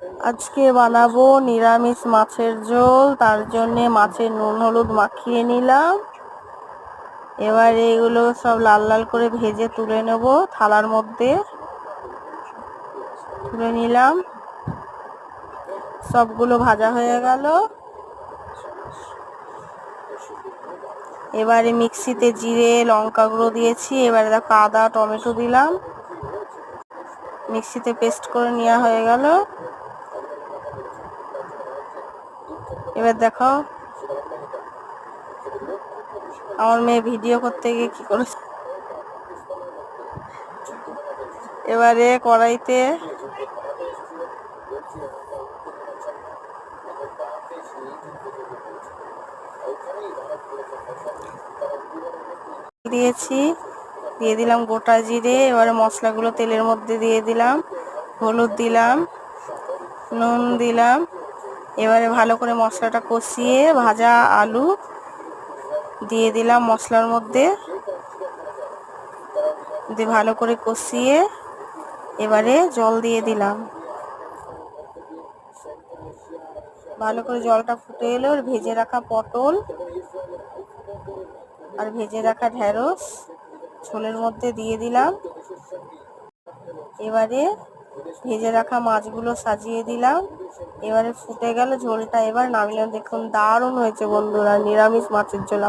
আজকে বানাবো নিরামিষ মাছের ঝোল। তার জন্য মাছের নুন হলুদ মাখিয়ে নিলাম। এবার এগুলো সব লাল লাল করে ভেজে তুলে নেব। থালার মধ্যে তুলে নিলাম। সবগুলো ভাজা হয়ে গেল। এবারে মিক্সিতে জিরে লঙ্কা গুঁড়ো দিয়েছি। এবারে দেখো আদা টমেটো দিলাম, মিক্সিতে পেস্ট করে নেওয়া হয়ে গেল। এবার দেখো আমার মেয়ে ভিডিও করতে গিয়ে কি করেছে। এবারে কড়াইতে দিয়েছি, দিয়ে দিলাম গোটা জিরে। এবারে মশলাগুলো তেলের মধ্যে দিয়ে দিলাম, হলুদ দিলাম, নুন দিলাম। এবারে ভালো করে মশলাটা কষিয়ে ভাজা আলু দিয়ে দিলাম মশলার মধ্যে, দিয়ে ভালো করে কষিয়ে এবারে জল দিয়ে দিলাম। ভালো করে জলটা ফুটে এলো। ভেজে রাখা পটল আর ভেজে রাখা ঢেঁড়স ঝোলের মধ্যে দিয়ে দিলাম। এবারে ভেজে রাখা মাছগুলো সাজিয়ে দিলাম। এবারে ফুটে গেল ঝোলটা। এবার নামিয়ে দেখুন, দারুণ হয়েছে বন্ধুরা নিরামিষ মাছের ঝোল।